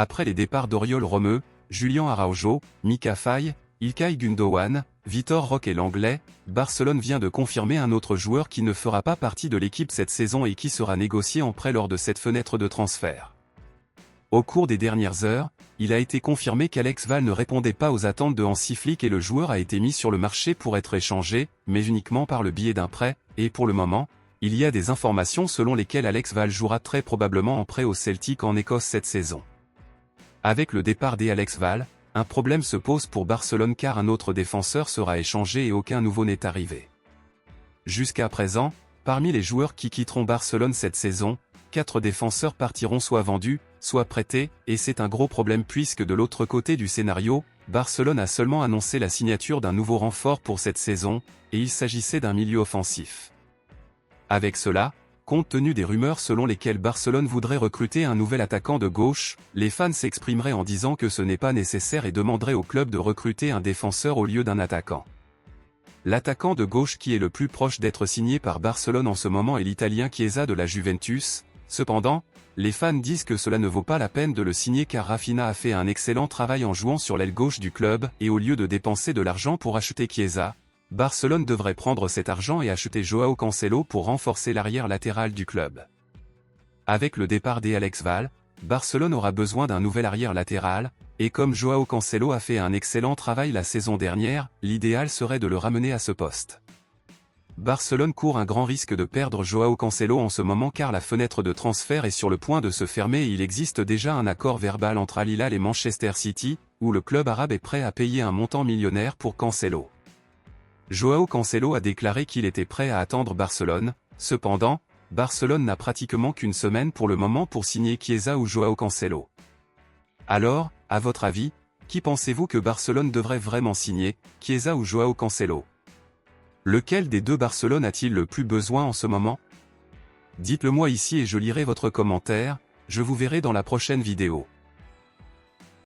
Après les départs d'Oriol Romeu, Julian Araujo, Mika Faye, Ilkay Gundogan, Vitor Roque et l'Anglais, Barcelone vient de confirmer un autre joueur qui ne fera pas partie de l'équipe cette saison et qui sera négocié en prêt lors de cette fenêtre de transfert. Au cours des dernières heures, il a été confirmé qu'Alex Val ne répondait pas aux attentes de Hansi Flick et le joueur a été mis sur le marché pour être échangé, mais uniquement par le biais d'un prêt, et pour le moment, il y a des informations selon lesquelles Alex Val jouera très probablement en prêt au Celtic en Écosse cette saison. Avec le départ d'Alex Val, un problème se pose pour Barcelone car un autre défenseur sera échangé et aucun nouveau n'est arrivé. Jusqu'à présent, parmi les joueurs qui quitteront Barcelone cette saison, 4 défenseurs partiront soit vendus, soit prêtés, et c'est un gros problème puisque de l'autre côté du scénario, Barcelone a seulement annoncé la signature d'un nouveau renfort pour cette saison, et il s'agissait d'un milieu offensif. Avec cela, compte tenu des rumeurs selon lesquelles Barcelone voudrait recruter un nouvel attaquant de gauche, les fans s'exprimeraient en disant que ce n'est pas nécessaire et demanderaient au club de recruter un défenseur au lieu d'un attaquant. L'attaquant de gauche qui est le plus proche d'être signé par Barcelone en ce moment est l'Italien Chiesa de la Juventus. Cependant, les fans disent que cela ne vaut pas la peine de le signer car Rafinha a fait un excellent travail en jouant sur l'aile gauche du club et au lieu de dépenser de l'argent pour acheter Chiesa, Barcelone devrait prendre cet argent et acheter Joao Cancelo pour renforcer l'arrière latéral du club. Avec le départ d'Alex Val, Barcelone aura besoin d'un nouvel arrière latéral, et comme Joao Cancelo a fait un excellent travail la saison dernière, l'idéal serait de le ramener à ce poste. Barcelone court un grand risque de perdre Joao Cancelo en ce moment car la fenêtre de transfert est sur le point de se fermer et il existe déjà un accord verbal entre Al Hilal et Manchester City, où le club arabe est prêt à payer un montant millionnaire pour Cancelo. Joao Cancelo a déclaré qu'il était prêt à attendre Barcelone, cependant, Barcelone n'a pratiquement qu'une semaine pour le moment pour signer Chiesa ou Joao Cancelo. Alors, à votre avis, qui pensez-vous que Barcelone devrait vraiment signer, Chiesa ou Joao Cancelo? Lequel des deux Barcelone a-t-il le plus besoin en ce moment? Dites-le moi ici et je lirai votre commentaire, je vous verrai dans la prochaine vidéo.